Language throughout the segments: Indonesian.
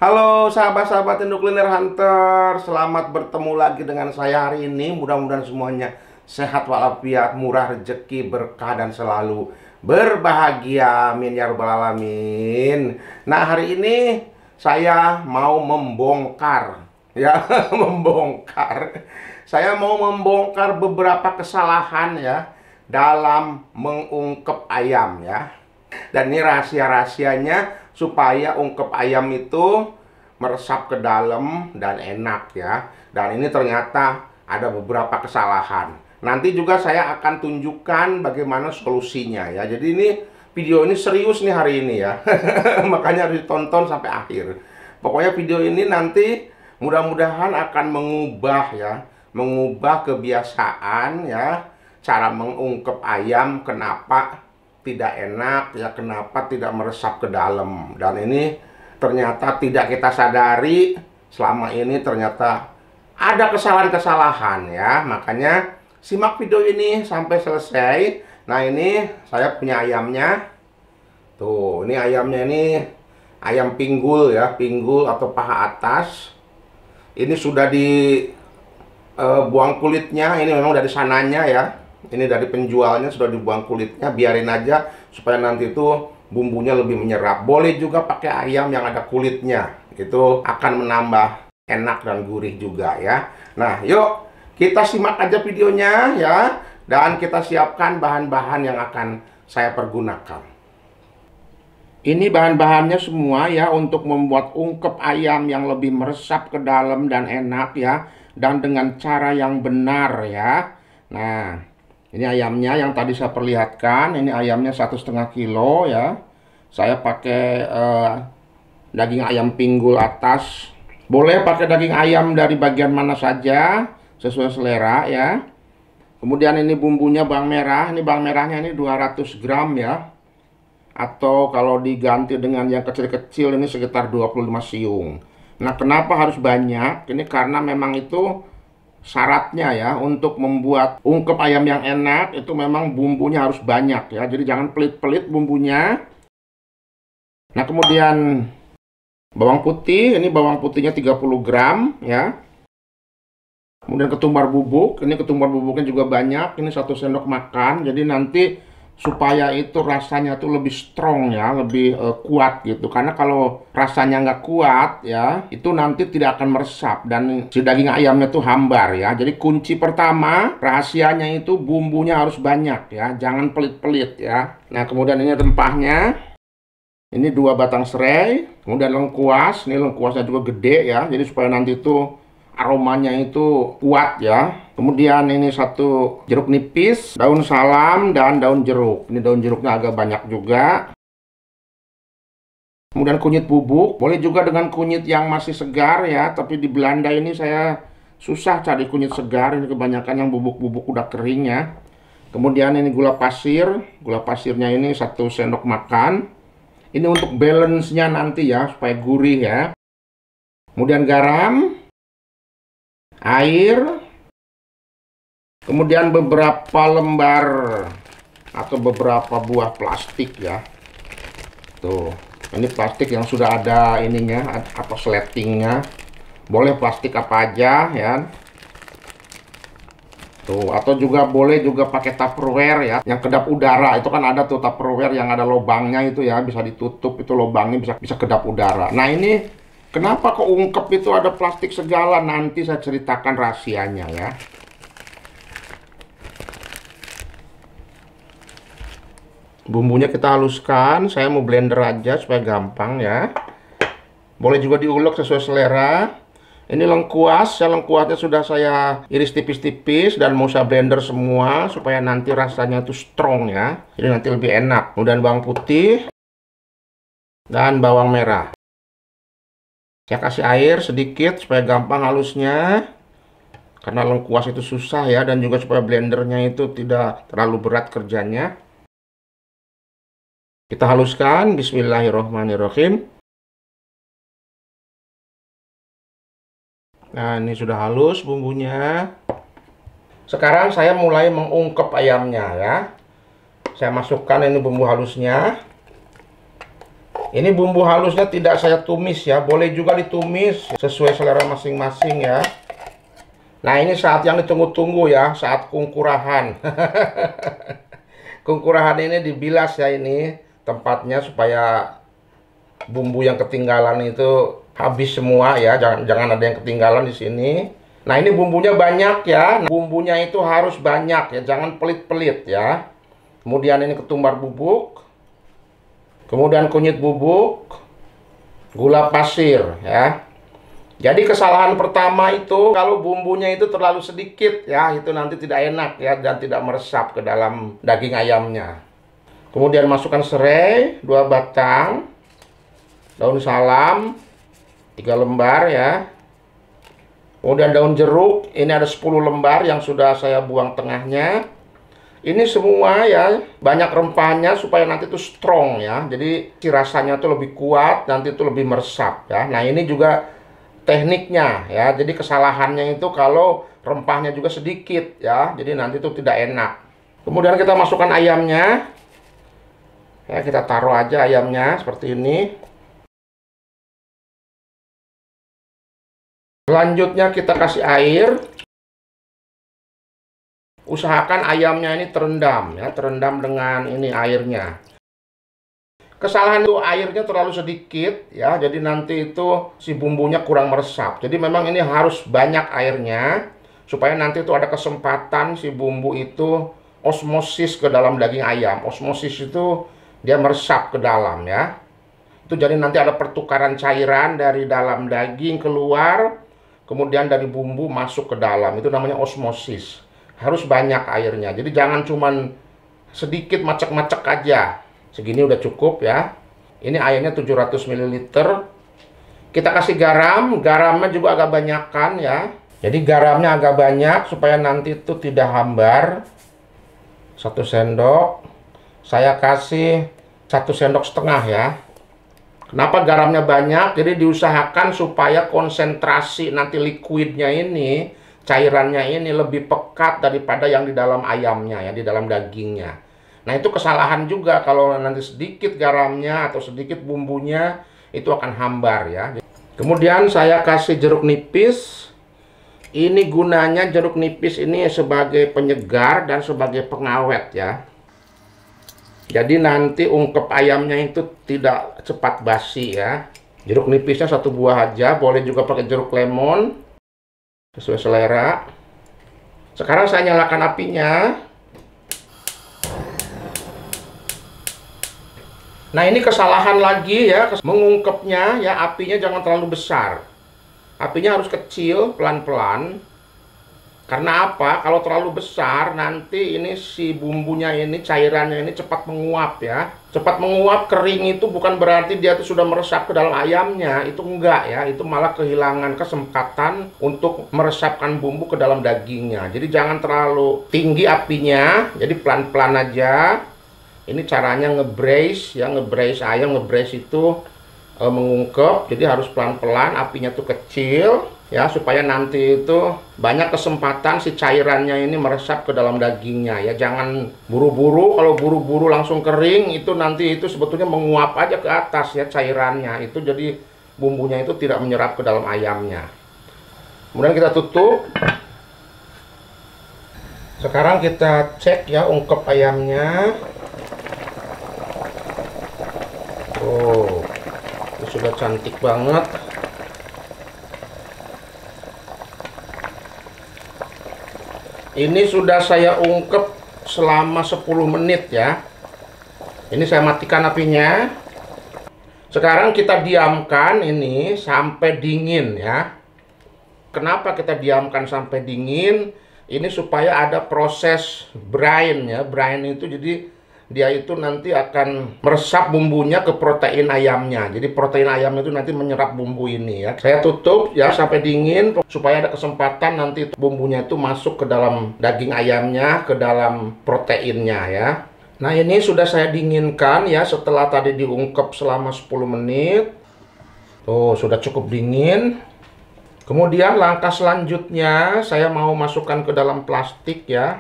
Halo sahabat-sahabat Indo Kuliner Hunter, selamat bertemu lagi dengan saya hari ini. Mudah-mudahan semuanya sehat walafiat, murah rezeki, berkah dan selalu berbahagia. Amin ya rabbal alamin. Nah, hari ini saya mau membongkar ya, membongkar. Saya mau membongkar beberapa kesalahan ya dalam mengungkep ayam ya. Dan ini rahasia-rahasianya supaya ungkep ayam itu meresap ke dalam dan enak ya. Dan ini ternyata ada beberapa kesalahan. Nanti juga saya akan tunjukkan bagaimana solusinya ya. Jadi ini video ini serius nih hari ini ya. Makanya harus ditonton sampai akhir. Pokoknya video ini nanti mudah-mudahan akan mengubah ya, mengubah kebiasaan ya, cara mengungkep ayam kenapa tidak enak ya, kenapa tidak meresap ke dalam. Dan ini ternyata tidak kita sadari selama ini ternyata ada kesalahan-kesalahan ya. Makanya simak video ini sampai selesai. Nah, ini saya punya ayamnya. Tuh, ini ayamnya ini ayam pinggul ya, pinggul atau paha atas. Ini sudah dibuang kulitnya, ini memang dari sananya ya. Ini dari penjualnya sudah dibuang kulitnya, biarin aja supaya nanti itu bumbunya lebih menyerap. Boleh juga pakai ayam yang ada kulitnya, itu akan menambah enak dan gurih juga ya. Nah, yuk kita simak aja videonya ya, dan kita siapkan bahan-bahan yang akan saya pergunakan. Ini bahan-bahannya semua ya untuk membuat ungkep ayam yang lebih meresap ke dalam dan enak ya, dan dengan cara yang benar ya. Nah, ini ayamnya yang tadi saya perlihatkan. Ini ayamnya 1,5 kilo ya. Saya pakai daging ayam pinggul atas. Boleh pakai daging ayam dari bagian mana saja, sesuai selera ya. Kemudian ini bumbunya bawang merah. Ini bawang merahnya ini 200 gram ya. Atau kalau diganti dengan yang kecil-kecil ini sekitar 25 siung. Nah, kenapa harus banyak? Ini karena memang itu syaratnya ya, untuk membuat ungkep ayam yang enak itu memang bumbunya harus banyak ya. Jadi jangan pelit-pelit bumbunya. Nah, kemudian bawang putih, ini bawang putihnya 30 gram ya. Kemudian ketumbar bubuk, ini ketumbar bubuknya juga banyak, ini 1 sendok makan. Jadi nanti supaya itu rasanya tuh lebih strong ya, lebih kuat gitu. Karena kalau rasanya nggak kuat ya, itu nanti tidak akan meresap dan si daging ayamnya tuh hambar ya. Jadi kunci pertama rahasianya itu bumbunya harus banyak ya, jangan pelit-pelit ya. Nah, kemudian ini rempahnya. Ini 2 batang serai, kemudian lengkuas. Ini lengkuasnya juga gede ya, jadi supaya nanti itu aromanya itu kuat ya. Kemudian ini 1 jeruk nipis, daun salam, dan daun jeruk. Ini daun jeruknya agak banyak juga. Kemudian kunyit bubuk, boleh juga dengan kunyit yang masih segar ya. Tapi di Belanda ini saya susah cari kunyit segar, ini kebanyakan yang bubuk-bubuk udah kering ya. Kemudian ini gula pasir, gula pasirnya ini 1 sendok makan. Ini untuk balance-nya nanti ya, supaya gurih ya. Kemudian garam, air, kemudian beberapa lembar atau beberapa buah plastik ya. Tuh, ini plastik yang sudah ada ininya atau sletingnya. Boleh plastik apa aja ya. Tuh, atau juga boleh juga pakai Tupperware ya, yang kedap udara. Itu kan ada tuh Tupperware yang ada lubangnya itu ya, bisa ditutup, itu lubangnya bisa kedap udara. Nah, ini kenapa kok ungkep itu ada plastik segala? Nanti saya ceritakan rahasianya ya. Bumbunya kita haluskan. Saya mau blender aja supaya gampang ya. Boleh juga diulek sesuai selera. Ini lengkuas. Lengkuasnya sudah saya iris tipis-tipis dan mau saya blender semua supaya nanti rasanya itu strong ya. Jadi nanti lebih enak. Kemudian bawang putih dan bawang merah. Saya kasih air sedikit supaya gampang halusnya. Karena lengkuas itu susah ya, dan juga supaya blendernya itu tidak terlalu berat kerjanya. Kita haluskan, bismillahirrahmanirrahim. Nah, ini sudah halus bumbunya. Sekarang saya mulai mengungkep ayamnya ya. Saya masukkan ini bumbu halusnya. Ini bumbu halusnya tidak saya tumis ya, boleh juga ditumis sesuai selera masing-masing ya. Nah, ini saat yang ditunggu-tunggu ya, saat kungkurahan. Kungkurahan ini dibilas ya, ini tempatnya supaya bumbu yang ketinggalan itu habis semua ya, jangan ada yang ketinggalan di sini. Nah, ini bumbunya banyak ya. Nah, bumbunya itu harus banyak ya, jangan pelit-pelit ya. Kemudian ini ketumbar bubuk. Kemudian kunyit bubuk, gula pasir ya. Jadi kesalahan pertama itu kalau bumbunya itu terlalu sedikit ya, itu nanti tidak enak ya dan tidak meresap ke dalam daging ayamnya. Kemudian masukkan serai 2 batang, daun salam 3 lembar ya. Kemudian daun jeruk, ini ada 10 lembar yang sudah saya buang tengahnya. Ini semua ya, banyak rempahnya supaya nanti itu strong ya. Jadi rasanya tuh lebih kuat, nanti itu lebih meresap ya. Nah, ini juga tekniknya ya. Jadi kesalahannya itu kalau rempahnya juga sedikit ya. Jadi nanti itu tidak enak. Kemudian kita masukkan ayamnya. Ya, kita taruh aja ayamnya seperti ini. Selanjutnya kita kasih air. Usahakan ayamnya ini terendam ya, terendam dengan ini airnya. Kesalahan itu airnya terlalu sedikit ya, jadi nanti itu si bumbunya kurang meresap. Jadi memang ini harus banyak airnya supaya nanti itu ada kesempatan si bumbu itu osmosis ke dalam daging ayam. Osmosis itu dia meresap ke dalam ya. Itu jadi nanti ada pertukaran cairan dari dalam daging keluar, kemudian dari bumbu masuk ke dalam. Itu namanya osmosis. Harus banyak airnya, jadi jangan cuman sedikit macek-macek aja. Segini udah cukup ya. Ini airnya 700 ml. Kita kasih garam, garamnya juga agak banyakan ya. Jadi garamnya agak banyak supaya nanti itu tidak hambar. 1 sendok. Saya kasih 1 sendok setengah ya. Kenapa garamnya banyak? Jadi diusahakan supaya konsentrasi nanti liquidnya ini, cairannya ini lebih pekat daripada yang di dalam ayamnya ya, di dalam dagingnya. Nah, itu kesalahan juga kalau nanti sedikit garamnya atau sedikit bumbunya itu akan hambar ya. Kemudian saya kasih jeruk nipis. Ini gunanya jeruk nipis ini sebagai penyegar dan sebagai pengawet ya. Jadi nanti ungkep ayamnya itu tidak cepat basi ya. Jeruk nipisnya 1 buah aja, boleh juga pakai jeruk lemon. Sesuai selera. Sekarang saya nyalakan apinya. Nah, ini kesalahan lagi ya, mengungkepnya ya, apinya jangan terlalu besar. Apinya harus kecil, pelan-pelan. Karena apa? Kalau terlalu besar nanti ini si bumbunya ini, cairannya ini cepat menguap ya. Cepat menguap, kering itu bukan berarti dia itu sudah meresap ke dalam ayamnya. Itu enggak ya, itu malah kehilangan kesempatan untuk meresapkan bumbu ke dalam dagingnya. Jadi jangan terlalu tinggi apinya, jadi pelan-pelan aja. Ini caranya nge-braise ya, nge-braise ayam, nge-braise itu mengungkep. Jadi harus pelan-pelan, apinya tuh kecil ya, supaya nanti itu banyak kesempatan si cairannya ini meresap ke dalam dagingnya ya. Jangan buru-buru, kalau buru-buru langsung kering itu nanti itu sebetulnya menguap aja ke atas ya cairannya. Itu jadi bumbunya itu tidak menyerap ke dalam ayamnya. Kemudian kita tutup. Sekarang kita cek ya ungkep ayamnya. Oh, itu sudah cantik banget. Ini sudah saya ungkep selama 10 menit ya. Ini saya matikan apinya. Sekarang kita diamkan ini sampai dingin ya. Kenapa kita diamkan sampai dingin? Ini supaya ada proses brine ya. Brine itu jadi dia itu nanti akan meresap bumbunya ke protein ayamnya. Jadi protein ayam itu nanti menyerap bumbu ini ya. Saya tutup ya sampai dingin supaya ada kesempatan nanti bumbunya itu masuk ke dalam daging ayamnya, ke dalam proteinnya ya. Nah, ini sudah saya dinginkan ya setelah tadi diungkep selama 10 menit. Tuh, sudah cukup dingin. Kemudian langkah selanjutnya saya mau masukkan ke dalam plastik ya.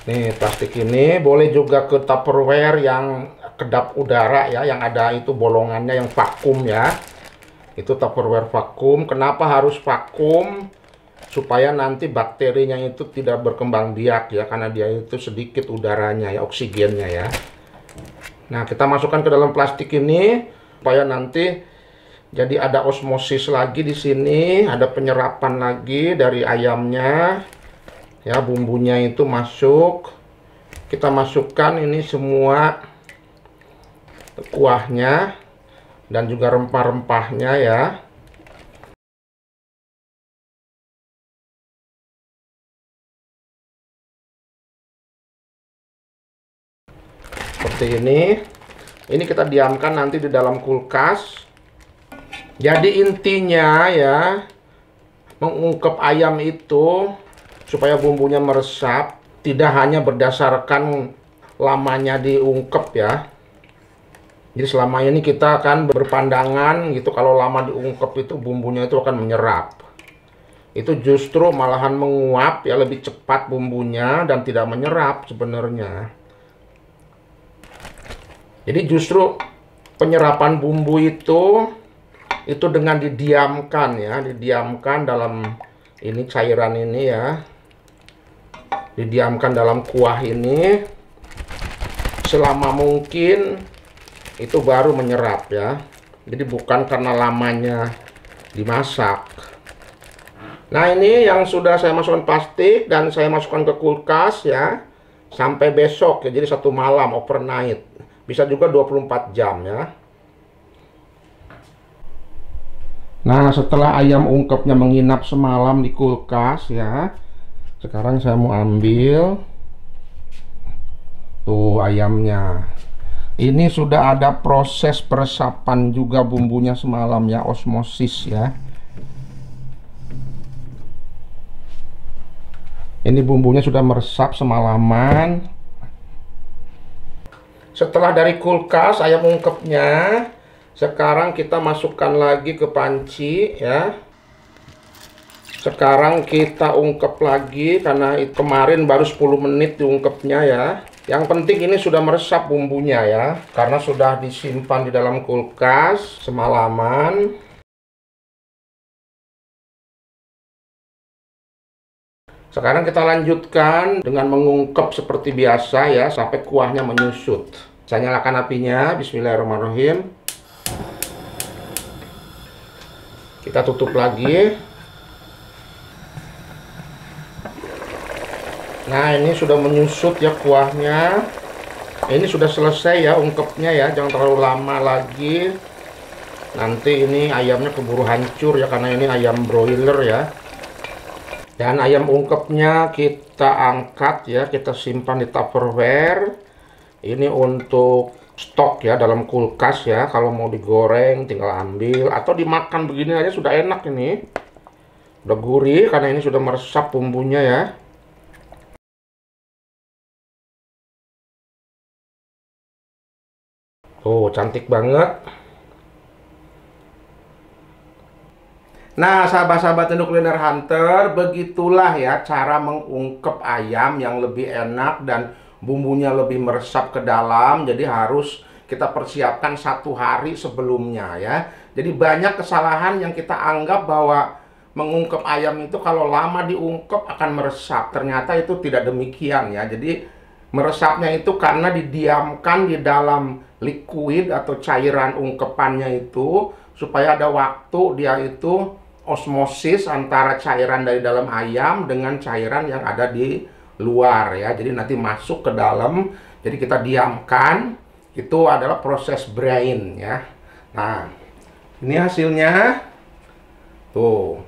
Nih, plastik ini boleh juga ke Tupperware yang kedap udara ya, yang ada itu bolongannya yang vakum ya. Itu Tupperware vakum. Kenapa harus vakum? Supaya nanti bakterinya itu tidak berkembang biak ya, karena dia itu sedikit udaranya ya, oksigennya ya. Nah, kita masukkan ke dalam plastik ini supaya nanti jadi ada osmosis lagi di sini, ada penyerapan lagi dari ayamnya. Ya, bumbunya itu masuk. Kita masukkan ini semua kuahnya dan juga rempah-rempahnya ya. Seperti ini. Ini kita diamkan nanti di dalam kulkas. Jadi intinya ya, mengungkep ayam itu supaya bumbunya meresap, tidak hanya berdasarkan lamanya diungkep ya. Jadi selama ini kita akan berpandangan gitu, kalau lama diungkep itu bumbunya itu akan menyerap. Itu justru malahan menguap ya, lebih cepat bumbunya dan tidak menyerap sebenarnya. Jadi justru penyerapan bumbu itu dengan didiamkan ya, didiamkan dalam ini cairan ini ya. Didiamkan dalam kuah ini selama mungkin, itu baru menyerap ya. Jadi bukan karena lamanya dimasak. Nah, ini yang sudah saya masukkan plastik dan saya masukkan ke kulkas ya, sampai besok ya. Jadi 1 malam, overnight. Bisa juga 24 jam ya. Nah, setelah ayam ungkepnya menginap semalam di kulkas ya, sekarang saya mau ambil tuh ayamnya. Ini sudah ada proses peresapan juga bumbunya semalam ya, osmosis ya. Ini bumbunya sudah meresap semalaman. Setelah dari kulkas ayam ungkepnya, sekarang kita masukkan lagi ke panci ya. Sekarang kita ungkep lagi karena kemarin baru 10 menit diungkepnya ya. Yang penting ini sudah meresap bumbunya ya, karena sudah disimpan di dalam kulkas semalaman. Sekarang kita lanjutkan dengan mengungkep seperti biasa ya, sampai kuahnya menyusut. Saya nyalakan apinya, bismillahirrahmanirrahim. Kita tutup lagi. Nah, ini sudah menyusut ya kuahnya. Ini sudah selesai ya ungkepnya ya, jangan terlalu lama lagi. Nanti ini ayamnya keburu hancur ya, karena ini ayam broiler ya. Dan ayam ungkepnya kita angkat ya, kita simpan di Tupperware. Ini untuk stok ya, dalam kulkas ya. Kalau mau digoreng tinggal ambil, atau dimakan begini aja sudah enak ini. Udah gurih karena ini sudah meresap bumbunya ya. Tuh, cantik banget. Nah, sahabat-sahabat Indo Kuliner Hunter, begitulah ya cara mengungkep ayam yang lebih enak dan bumbunya lebih meresap ke dalam. Jadi harus kita persiapkan 1 hari sebelumnya ya. Jadi banyak kesalahan yang kita anggap bahwa mengungkep ayam itu kalau lama diungkep akan meresap. Ternyata itu tidak demikian ya. Jadi meresapnya itu karena didiamkan di dalam liquid atau cairan ungkepannya itu, supaya ada waktu dia itu osmosis antara cairan dari dalam ayam dengan cairan yang ada di luar ya. Jadi nanti masuk ke dalam, jadi kita diamkan. Itu adalah proses brain ya. Nah, ini hasilnya tuh.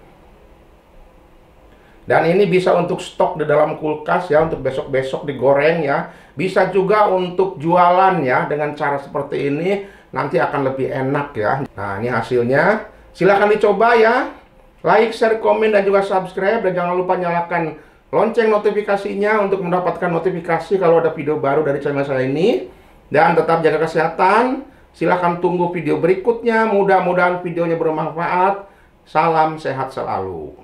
Dan ini bisa untuk stok di dalam kulkas ya, untuk besok-besok digoreng ya. Bisa juga untuk jualan ya, dengan cara seperti ini nanti akan lebih enak ya. Nah, ini hasilnya. Silahkan dicoba ya. Like, share, komen, dan juga subscribe. Dan jangan lupa nyalakan lonceng notifikasinya untuk mendapatkan notifikasi kalau ada video baru dari channel saya ini. Dan tetap jaga kesehatan. Silahkan tunggu video berikutnya. Mudah-mudahan videonya bermanfaat. Salam sehat selalu.